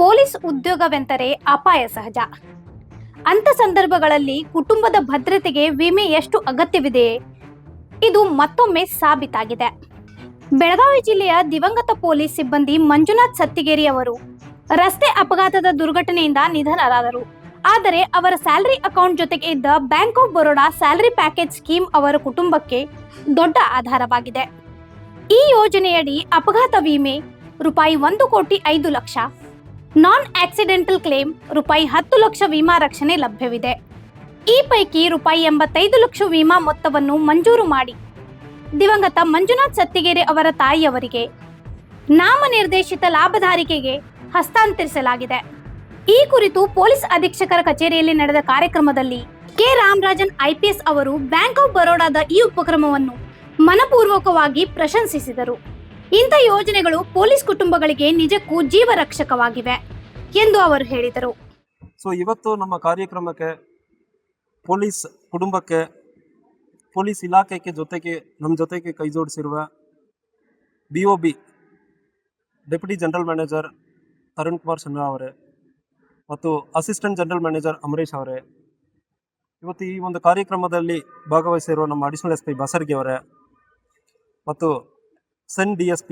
Police ಉದ್ಯೋಗವೆಂದರೆ ಅಪಾಯ ಸಹಜ. ಅಂತ ಸಂದರ್ಭಗಳಲ್ಲಿ ಕುಟುಂಬದ ಭದ್ರತೆಗೆ ವಿಮೆ ಎಷ್ಟು ಅಗತ್ಯವಿದೆ, ಇದು ಮತ್ತೊಮ್ಮೆ ಸಾಬೀತಾಗಿದೆ. ಬೆಳಗಾವಿ ಜಿಲ್ಲೆಯ ದಿವಂಗತ ಪೊಲೀಸ್ ಸಿಬ್ಬಂದಿ ಮಂಜುನಾಥ್ ಸತ್ತಿಗೇರಿ ಅವರು ರಸ್ತೆ ಅಪಘಾತದ ದುರ್ಘಟನೆಯಿಂದ ನಿಧನರಾದರು. ಆದರೆ ಅವರ ಸ್ಯಾಲರಿ ಅಕೌಂಟ್ ಜೊತೆಗೆ ಇದ್ದ bank of Baroda salary package scheme ಅವರ ಕುಟುಂಬಕ್ಕೆ ದೊಡ್ಡ ಆಧಾರವಾಗಿದೆ. ಈ ಯೋಜನೆಯಡಿ ಅಪಘಾತ ವಿಮೆ ರೂಪಾಯಿ 1,05,00,000, ನಾನ್ ಆಕ್ಸಿಡೆಂಟಲ್ ಕ್ಲೇಮ್ ರೂಪಾಯಿ 10 ಲಕ್ಷ ವಿಮಾ ರಕ್ಷಣೆ ಲಭ್ಯವಿದೆ. ಈ ಪೈಕಿ ರೂಪಾಯಿ 85 ಲಕ್ಷ ವಿಮಾ ಮೊತ್ತವನ್ನು ಮಂಜೂರು ಮಾಡಿ ದಿವಂಗತ ಮಂಜುನಾಥ್ ಸತ್ತಿಗೇರಿ ಅವರ ತಾಯಿಯವರಿಗೆ ನಾಮನಿರ್ದೇಶಿತ ಲಾಭಧಾರಿಕೆಗೆ ಹಸ್ತಾಂತರಿಸಲಾಗಿದೆ. ಈ ಕುರಿತು ಪೊಲೀಸ್ ಅಧೀಕ್ಷಕರ ಕಚೇರಿಯಲ್ಲಿ ನಡೆದ ಕಾರ್ಯಕ್ರಮದಲ್ಲಿ ಕೆ ರಾಮರಾಜನ್ IPS ಅವರು ಬ್ಯಾಂಕ್ ಆಫ್ ಬರೋಡಾದ ಈ ಉಪಕ್ರಮವನ್ನು ಮನಪೂರ್ವಕವಾಗಿ ಪ್ರಶಂಸಿಸಿದರು. ಇಂಥ ಯೋಜನೆಗಳು ಪೊಲೀಸ್ ಕುಟುಂಬಗಳಿಗೆ ನಿಜಕ್ಕೂ ಜೀವರಕ್ಷಕವಾಗಿವೆ ಎಂದು ಅವರು ಹೇಳಿದರು. ಇವತ್ತು ನಮ್ಮ ಕಾರ್ಯಕ್ರಮಕ್ಕೆ ಪೊಲೀಸ್ ಕುಟುಂಬಕ್ಕೆ, ಪೊಲೀಸ್ ಇಲಾಖೆಗೆ ನಮ್ಮ ಜೊತೆಗೆ ಕೈ ಜೋಡಿಸಿರುವ BOB deputy general manager Tarun Kumar Sinha ಅವರೇ ಮತ್ತು ಅಸಿಸ್ಟೆಂಟ್ ಜನರಲ್ ಮ್ಯಾನೇಜರ್ ಅಮರೇಶ್ ಅವರೇ, ಇವತ್ತು ಈ ಒಂದು ಕಾರ್ಯಕ್ರಮದಲ್ಲಿ ಭಾಗವಹಿಸಿರುವ ನಮ್ಮ ಅಡಿಷನಲ್ SP ಬಸರ್ಗಿ ಅವರೇ ಮತ್ತು ಸೆನ್ DSP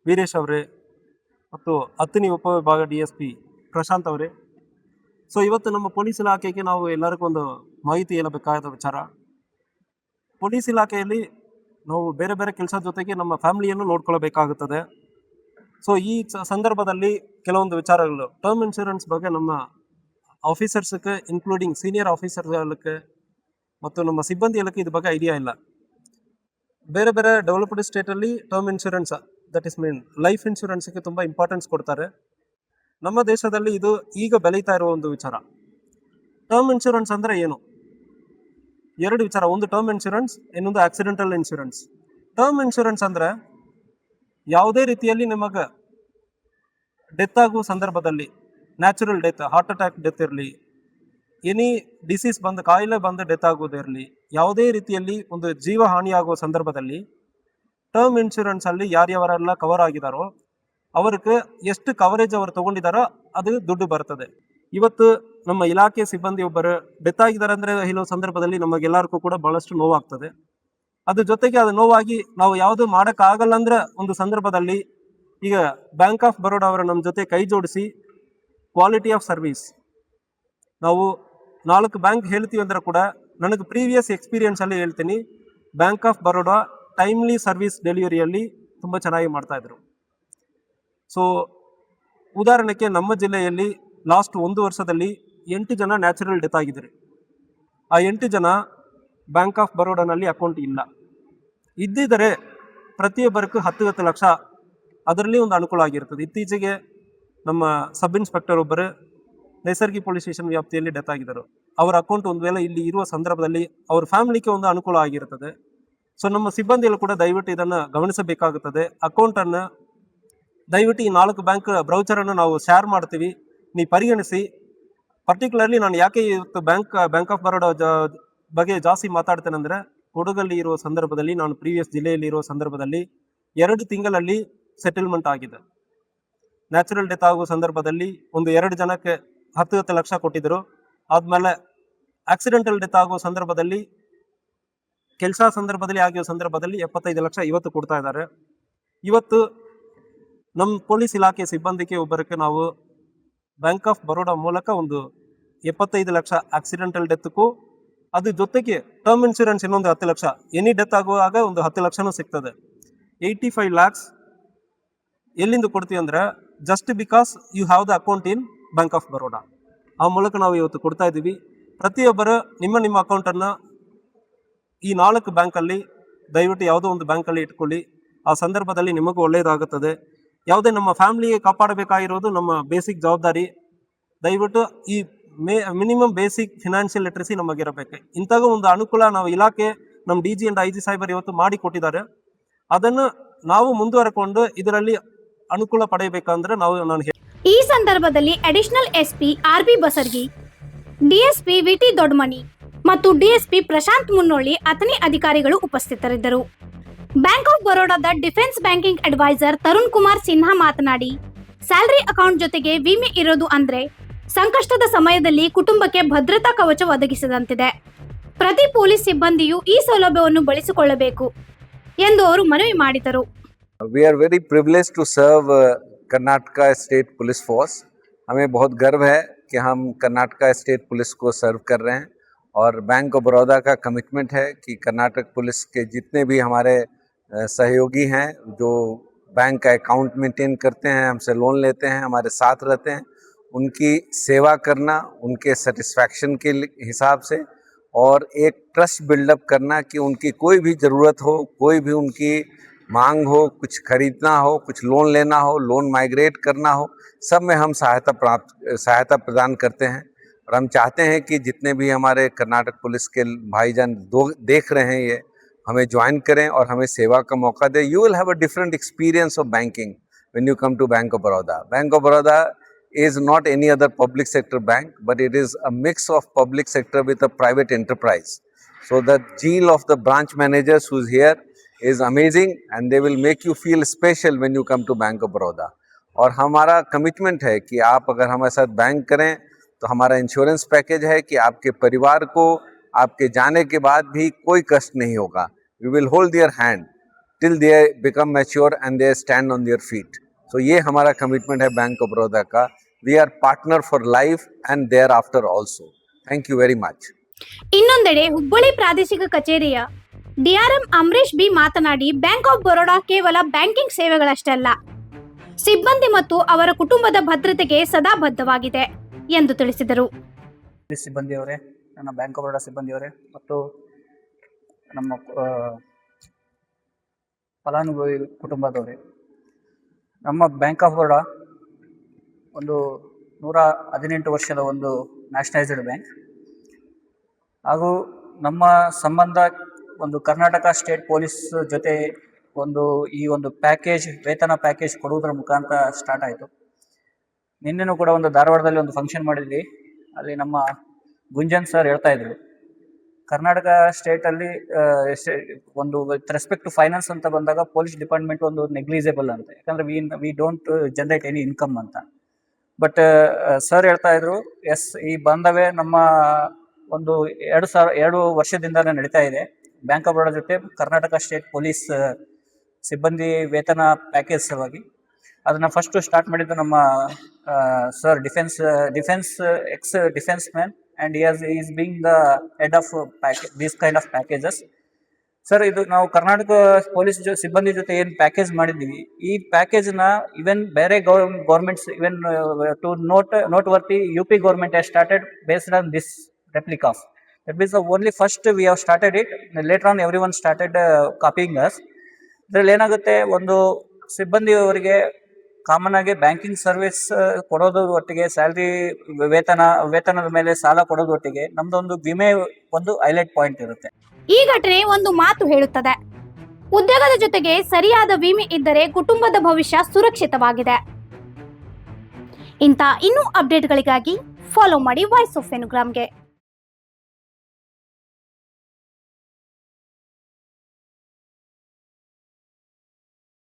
ವೀರೇಶ್ ಅವರೇ ಮತ್ತು ಹತ್ತನೇ ಉಪವಿಭಾಗ DSP ಪ್ರಶಾಂತ್ ಅವರೇ. ಇವತ್ತು ನಮ್ಮ ಪೊಲೀಸ್ ಇಲಾಖೆಗೆ ನಾವು ಎಲ್ಲರಿಗೂ ಒಂದು ಮಾಹಿತಿ ಹೇಳಬೇಕಾದ ವಿಚಾರ. ಪೊಲೀಸ್ ಇಲಾಖೆಯಲ್ಲಿ ನಾವು ಬೇರೆ ಬೇರೆ ಕೆಲಸದ ಜೊತೆಗೆ ನಮ್ಮ ಫ್ಯಾಮಿಲಿಯನ್ನು ನೋಡ್ಕೊಳ್ಬೇಕಾಗುತ್ತದೆ. ಈ ಸಂದರ್ಭದಲ್ಲಿ ಕೆಲವೊಂದು ವಿಚಾರಗಳು, ಟರ್ಮ್ ಇನ್ಶೂರೆನ್ಸ್ ಬಗ್ಗೆ ನಮ್ಮ ಆಫೀಸರ್ಸ್ಗೆ ಇನ್ಕ್ಲೂಡಿಂಗ್ ಸೀನಿಯರ್ ಆಫೀಸರ್ಗಳಿಗೆ ಮತ್ತು ನಮ್ಮ ಸಿಬ್ಬಂದಿಗಳಿಗೆ ಇದ್ರ ಬಗ್ಗೆ ಐಡಿಯಾ ಇಲ್ಲ. ಬೇರೆ ಬೇರೆ ಡೆವಲಪ್ಡ್ ಸ್ಟೇಟಲ್ಲಿ term insurance, that is mean life ಇನ್ಶೂರೆನ್ಸ್ಗೆ ತುಂಬ ಇಂಪಾರ್ಟೆನ್ಸ್ ಕೊಡ್ತಾರೆ. ನಮ್ಮ ದೇಶದಲ್ಲಿ ಇದು ಈಗ ಬೆಳೀತಾ ಇರುವ ಒಂದು ವಿಚಾರ. ಟರ್ಮ್ ಇನ್ಶೂರೆನ್ಸ್ ಅಂದರೆ ಏನು? ಎರಡು ವಿಚಾರ, ಒಂದು ಟರ್ಮ್ ಇನ್ಶೂರೆನ್ಸ್, ಇನ್ನೊಂದು ಆಕ್ಸಿಡೆಂಟಲ್ ಇನ್ಶೂರೆನ್ಸ್. ಟರ್ಮ್ ಇನ್ಶೂರೆನ್ಸ್ ಅಂದರೆ ಯಾವುದೇ ರೀತಿಯಲ್ಲಿ ನಿಮಗೆ ಡೆತ್ ಆಗುವ ಸಂದರ್ಭದಲ್ಲಿ, natural death, heart attack death ಇರಲಿ, ಎನಿ ಡಿಸೀಸ್ ಕಾಯಿಲೆ ಬಂದು ಡೆತ್ ಆಗೋದಿರಲಿ, ಯಾವುದೇ ರೀತಿಯಲ್ಲಿ ಒಂದು ಜೀವ ಹಾನಿಯಾಗುವ ಸಂದರ್ಭದಲ್ಲಿ ಟರ್ಮ್ ಇನ್ಶೂರೆನ್ಸಲ್ಲಿ ಯಾರ್ಯಾವರೆಲ್ಲ ಕವರ್ ಆಗಿದಾರೋ ಅವ್ರಿಗೆ ಎಷ್ಟು ಕವರೇಜ್ ಅವರು ತೊಗೊಂಡಿದ್ದಾರೋ ಅದು ದುಡ್ಡು ಬರ್ತದೆ. ಇವತ್ತು ನಮ್ಮ ಇಲಾಖೆ ಸಿಬ್ಬಂದಿ ಒಬ್ಬರು ಡೆತ್ ಆಗಿದ್ದಾರೆ ಅಂದರೆ ಕೆಲವು ಸಂದರ್ಭದಲ್ಲಿ ನಮಗೆಲ್ಲರಿಗೂ ಕೂಡ ಭಾಳಷ್ಟು ನೋವಾಗ್ತದೆ. ಅದ್ರ ಜೊತೆಗೆ ಅದು ನೋವಾಗಿ ನಾವು ಯಾವುದು ಮಾಡೋಕ್ಕಾಗಲ್ಲ ಅಂದ್ರೆ ಒಂದು ಸಂದರ್ಭದಲ್ಲಿ ಈಗ ಬ್ಯಾಂಕ್ ಆಫ್ ಬರೋಡಾ ಅವರು ನಮ್ಮ ಜೊತೆ ಕೈ ಜೋಡಿಸಿ ಕ್ವಾಲಿಟಿ ಆಫ್ ಸರ್ವಿಸ್, ನಾವು 4 ಬ್ಯಾಂಕ್ ಹೇಳ್ತೀವಿ ಅಂದ್ರೆ ಕೂಡ ನನಗೆ ಪ್ರೀವಿಯಸ್ ಎಕ್ಸ್ಪೀರಿಯನ್ಸಲ್ಲಿ ಹೇಳ್ತೀನಿ, bank of Baroda timely service ಡೆಲಿವರಿಯಲ್ಲಿ ತುಂಬ ಚೆನ್ನಾಗಿ ಮಾಡ್ತಾಯಿದ್ರು. ಉದಾಹರಣೆಗೆ ನಮ್ಮ ಜಿಲ್ಲೆಯಲ್ಲಿ ಲಾಸ್ಟ್ 1 ವರ್ಷದಲ್ಲಿ 8 ಜನ ನ್ಯಾಚುರಲ್ ಡೆತ್ ಆಗಿದ್ದಾರೆ. ಆ 8 ಜನ ಬ್ಯಾಂಕ್ ಆಫ್ ಬರೋಡಾನಲ್ಲಿ ಅಕೌಂಟ್ ಇಲ್ಲ. ಇದ್ದಿದ್ದರೆ ಪ್ರತಿಯೊಬ್ಬರಿಗೂ 10 ಲಕ್ಷ ಅದರಲ್ಲಿ ಒಂದು ಅನುಕೂಲ ಆಗಿರ್ತದೆ. ಇತ್ತೀಚೆಗೆ ನಮ್ಮ ಸಬ್ ಇನ್ಸ್ಪೆಕ್ಟರ್ ಒಬ್ಬರು ನೈಸರ್ಗಿ ಪೊಲೀಸ್ ಸ್ಟೇಷನ್ ವ್ಯಾಪ್ತಿಯಲ್ಲಿ ಡೆತ್ ಆಗಿದ್ದರು. ಅವರ ಅಕೌಂಟ್ ಒಂದು ವೇಳೆ ಇಲ್ಲಿ ಇರುವ ಸಂದರ್ಭದಲ್ಲಿ ಅವ್ರ ಫ್ಯಾಮಿಲಿಗೆ ಒಂದು ಅನುಕೂಲ ಆಗಿರ್ತದೆ. ನಮ್ಮ ಸಿಬ್ಬಂದಿಗಳು ಕೂಡ ದಯವಿಟ್ಟು ಇದನ್ನು ಗಮನಿಸಬೇಕಾಗುತ್ತದೆ. ಅಕೌಂಟನ್ನು ದಯವಿಟ್ಟು ಈ 4 ಬ್ಯಾಂಕ್ ಬ್ರೌಚರನ್ನು ನಾವು ಶೇರ್ ಮಾಡ್ತೀವಿ, ನೀವು ಪರಿಗಣಿಸಿ. ಪರ್ಟಿಕ್ಯುಲರ್ಲಿ ನಾನು ಯಾಕೆ ಇವತ್ತು ಬ್ಯಾಂಕ್ ಆಫ್ ಬರೋಡಾ ಬಗ್ಗೆ ಜಾಸ್ತಿ ಮಾತಾಡ್ತೇನೆ ಅಂದರೆ, ಕೊಡಗಲ್ಲಿ ಇರುವ ಸಂದರ್ಭದಲ್ಲಿ, ನಾನು ಪ್ರೀವಿಯಸ್ ಜಿಲ್ಲೆಯಲ್ಲಿ ಇರುವ ಸಂದರ್ಭದಲ್ಲಿ 2 ತಿಂಗಳಲ್ಲಿ ಸೆಟಲ್ಮೆಂಟ್ ಆಗಿದೆ. ನ್ಯಾಚುರಲ್ ಡೆತ್ ಆಗುವ ಸಂದರ್ಭದಲ್ಲಿ ಒಂದು 2 ಜನಕ್ಕೆ 10 ಲಕ್ಷ ಕೊಟ್ಟಿದ್ದರು. ಆದಮೇಲೆ ಆಕ್ಸಿಡೆಂಟಲ್ ಡೆತ್ ಆಗುವ ಸಂದರ್ಭದಲ್ಲಿ, ಕೆಲಸ ಸಂದರ್ಭದಲ್ಲಿ ಆಗಿರೋ ಸಂದರ್ಭದಲ್ಲಿ 75 ಲಕ್ಷ ಇವತ್ತು ಕೊಡ್ತಾ ಇದ್ದಾರೆ. ಇವತ್ತು ನಮ್ಮ ಪೊಲೀಸ್ ಇಲಾಖೆ ಸಿಬ್ಬಂದಿಗೆ ಒಬ್ಬರಿಗೆ ನಾವು ಬ್ಯಾಂಕ್ ಆಫ್ ಬರೋಡಾ ಮೂಲಕ ಒಂದು 75 ಲಕ್ಷ ಆಕ್ಸಿಡೆಂಟಲ್ ಡೆತ್ಗೂ, ಅದ್ರ ಜೊತೆಗೆ ಟರ್ಮ್ ಇನ್ಶೂರೆನ್ಸ್ ಇನ್ನೊಂದು 10 ಲಕ್ಷ, ಎನಿ ಡೆತ್ ಆಗುವಾಗ ಒಂದು 10 ಲಕ್ಷನೂ ಸಿಗ್ತದೆ. 85 ಲ್ಯಾಕ್ಸ್ ಎಲ್ಲಿಂದ ಕೊಡ್ತೀವಿ ಅಂದರೆ, just because you have the account in bank of Baroda. ಆ ಮೂಲಕ ನಾವು ಇವತ್ತು ಕೊಡ್ತಾ ಇದ್ದೀವಿ. ಪ್ರತಿಯೊಬ್ಬರು ನಿಮ್ಮ ಅಕೌಂಟನ್ನು ಈ 4 ಬ್ಯಾಂಕಲ್ಲಿ ದಯವಿಟ್ಟು ಯಾವುದೋ ಒಂದು ಬ್ಯಾಂಕಲ್ಲಿ ಇಟ್ಕೊಳ್ಳಿ. ಆ ಸಂದರ್ಭದಲ್ಲಿ ನಿಮಗೂ ಒಳ್ಳೆಯದಾಗುತ್ತದೆ. ಯಾವುದೇ ನಮ್ಮ ಫ್ಯಾಮಿಲಿಗೆ ಕಾಪಾಡಬೇಕಾಗಿರೋದು ನಮ್ಮ ಬೇಸಿಕ್ ಜವಾಬ್ದಾರಿ. ದಯವಿಟ್ಟು ಈ ಮಿನಿಮಮ್ ಬೇಸಿಕ್ ಫಿನಾನ್ಷಿಯಲ್ ಲಿಟ್ರಸಿ ನಮಗಿರಬೇಕು. ಇಂಥವು ಒಂದು ಅನುಕೂಲ ನಾವು ಇಲಾಖೆ, ನಮ್ಮ DG and IG ಸಾಹೇಬರು ಇವತ್ತು ಮಾಡಿ ಕೊಟ್ಟಿದ್ದಾರೆ. ಅದನ್ನು ನಾವು ಮುಂದುವರೆಕೊಂಡು ಇದರಲ್ಲಿ ಅನುಕೂಲ ಪಡೆಯಬೇಕಂದ್ರೆ ನಾನು ಈ ಸಂದರ್ಭದಲ್ಲಿ additional SP RB Basargi, DSP VT Doddamani ಮತ್ತು DSP ಪ್ರಶಾಂತ್ ಮುನ್ನೋಳಿ ಅಥಣಿ ಅಧಿಕಾರಿಗಳು ಉಪಸ್ಥಿತರಿದ್ದರು. ಬ್ಯಾಂಕ್ ಆಫ್ ಬರೋಡಾದ defence banking adviser Tarun Kumar Sinha ಮಾತನಾಡಿ, ಸ್ಯಾಲರಿ ಅಕೌಂಟ್ ಜೊತೆಗೆ ವಿಮೆ ಇರೋದು ಅಂದ್ರೆ ಸಂಕಷ್ಟದ ಸಮಯದಲ್ಲಿ ಕುಟುಂಬಕ್ಕೆ ಭದ್ರತಾ ಕವಚ ಒದಗಿಸಿದಂತಿದೆ. ಪ್ರತಿ ಪೊಲೀಸ್ ಸಿಬ್ಬಂದಿಯು ಈ ಸೌಲಭ್ಯವನ್ನು ಬಳಸಿಕೊಳ್ಳಬೇಕು ಎಂದು ಅವರು ಮನವಿ ಮಾಡಿದರು. We are very privileged to serve Karnataka state police force. हमें बहुत गर्व है कि हम कर्नाटका स्टेट पुलिस को सर्व कर रहे हैं और बैंक ऑफ बड़ौदा का कमिटमेंट है कि कर्नाटक पुलिस के जितने भी हमारे सहयोगी हैं जो बैंक का अकाउंट मेंटेन करते हैं, हमसे लोन लेते हैं, हमारे साथ रहते हैं, उनकी सेवा करना, उनके सेटिस्फैक्शन के हिसाब से और एक ट्रस्ट बिल्डअप करना कि उनकी कोई भी ज़रूरत हो, कोई भी उनकी मांग हो, कुछ खरीदना हो, कुछ लोन लेना हो, लोन माइग्रेट करना हो, सब में हम सहायता प्रदान करते हैं। और हम चाहते हैं कि जितने भी हमारे कर्नाटक पुलिस के भाईजान देख रहे हैं ये हमें ज्वाइन करें और हमें सेवा का मौका दें. You will have a different experience of banking when you come to Bank of Baroda. Bank of Baroda is not any other public sector bank, but it is a mix of public sector with a private enterprise. So the zeal of the branch managers who's here is amazing and they will make you feel special when you come to Bank of Baroda. और हमारा commitment है कि आप अगर हमारे साथ bank करें तो हमारा इंश्योरेंस पैकेज है कि आपके परिवार को आपके जाने के बाद भी कोई कष्ट नहीं होगा. We will hold their hand till they become mature and they stand on their feet. So ये हमारा कमिटमेंट है बैंक ऑफ बड़ौदा का. We are partner for life and thereafter also. Thank you very much. ಇನ್ನೊಂದೆಡೆ ಹುಬ್ಬಳ್ಳಿ ಪ್ರಾದೇಶಿಕ ಕಚೇರಿಯ DRM Amaresh B ಮಾತನಾಡಿ, bank of Baroda ಕೇವಲ banking ಸೇವೆಗಳಷ್ಟಲ್ಲ, ಸಿಬ್ಬಂದಿ ಮತ್ತು ಅವರ ಕುಟುಂಬದ ಭದ್ರತೆಗೆ ಸದಾ ಬದ್ಧವಾಗಿದೆ ಎಂದು ತಿಳಿಸಿದರು. ಸಿಬ್ಬಂದಿಯವರೇ, ನನ್ನ ಬ್ಯಾಂಕ್ ಆಫ್ ಬರೋಡಾ ಸಿಬ್ಬಂದಿಯವರೇ ಮತ್ತು ನಮ್ಮ ಫಲಾನುಭವಿ ಕುಟುಂಬದವರೇ, ನಮ್ಮ ಬ್ಯಾಂಕ್ ಆಫ್ ಬರೋಡಾ ಒಂದು 118 ವರ್ಷದ ಒಂದು ನ್ಯಾಷನಲೈಸ್ಡ್ ಬ್ಯಾಂಕ್ ಹಾಗೂ ನಮ್ಮ ಸಂಬಂಧ ಒಂದು ಕರ್ನಾಟಕ ಸ್ಟೇಟ್ ಪೊಲೀಸ್ ಜೊತೆ ಈ ಒಂದು ಪ್ಯಾಕೇಜ್, ವೇತನ ಪ್ಯಾಕೇಜ್ ಕೊಡುವುದರ ಮುಖಾಂತರ ಸ್ಟಾರ್ಟ್ ಆಯಿತು. ನಿನ್ನೆನೂ ಕೂಡ ಒಂದು ಧಾರವಾಡದಲ್ಲಿ ಒಂದು ಫಂಕ್ಷನ್ ಮಾಡಿದ್ವಿ. ಅಲ್ಲಿ ನಮ್ಮ ಗುಂಜನ್ ಸರ್ ಹೇಳ್ತಾ ಇದ್ರು, ಕರ್ನಾಟಕ ಸ್ಟೇಟಲ್ಲಿ ಒಂದು ವಿತ್ ರೆಸ್ಪೆಕ್ಟ್ ಟು ಫೈನಾನ್ಸ್ ಅಂತ ಬಂದಾಗ ಪೊಲೀಸ್ ಡಿಪಾರ್ಟ್ಮೆಂಟ್ ಒಂದು ನೆಗ್ಲಿಜೇಬಲ್ ಅಂತ, ಯಾಕಂದರೆ we don't generate any income ಅಂತ. ಬಟ್ ಸರ್ ಹೇಳ್ತಾ ಇದ್ರು, ಎಸ್, ಈ ಬಾಂಧವ್ಯ ನಮ್ಮ ಒಂದು 2 ವರ್ಷದಿಂದಲೇ ನಡೀತಾ ಇದೆ. ಬ್ಯಾಂಕ್ ಆಫ್ ಬರೋಡಾ ಜೊತೆ ಕರ್ನಾಟಕ ಸ್ಟೇಟ್ ಪೊಲೀಸ್ ಸಿಬ್ಬಂದಿ ವೇತನ ಪ್ಯಾಕೇಜ್ ಸಲುವಾಗಿ ಅದನ್ನು ಫಸ್ಟು ಸ್ಟಾರ್ಟ್ ಮಾಡಿದ್ದು ನಮ್ಮ sir, X defence man, and is being the head of these kind of packages. Sir, ಇದು ನಾವು ಕರ್ನಾಟಕ ಪೊಲೀಸ್ ಸಿಬ್ಬಂದಿ ಜೊತೆ ಏನು ಪ್ಯಾಕೇಜ್ ಮಾಡಿದ್ದೀವಿ, ಈ ಪ್ಯಾಕೇಜ್ನ ಇವನ್ ಬೇರೆ governments, even to note worthy UP government has started based on this replica. That means the only first we have started it, later on everyone started copying us. ಇದರಲ್ಲಿ ಏನಾಗುತ್ತೆ, ಒಂದು ಸಿಬ್ಬಂದಿಯವರಿಗೆ ಕಾಮನ್ ಆಗಿ banking service ಕೊಡೋದು ಒಟ್ಟಿಗೆ, salary ವೇತನದ ಮೇಲೆ ಸಾಲ ಕೊಡೋದು ಒಟ್ಟಿಗೆ, ನಮ್ದೊಂದು ವಿಮೆ ಒಂದು ಹೈಲೈಟ್ ಪಾಯಿಂಟ್ ಇರುತ್ತೆ. ಈ ಘಟನೆ ಒಂದು ಮಾತು ಹೇಳುತ್ತದೆ, ಉದ್ಯೋಗದ ಜೊತೆಗೆ ಸರಿಯಾದ ವಿಮೆ ಇದ್ದರೆ ಕುಟುಂಬದ ಭವಿಷ್ಯ ಸುರಕ್ಷಿತವಾಗಿದೆ. ಇಂಥ ಇನ್ನೂ ಅಪ್ಡೇಟ್ಗಳಿಗಾಗಿ ಫಾಲೋ ಮಾಡಿ ವಾಯ್ಸ್ ಆಫ್ ವೆನುಗ್ರಾಮ್ಗೆ.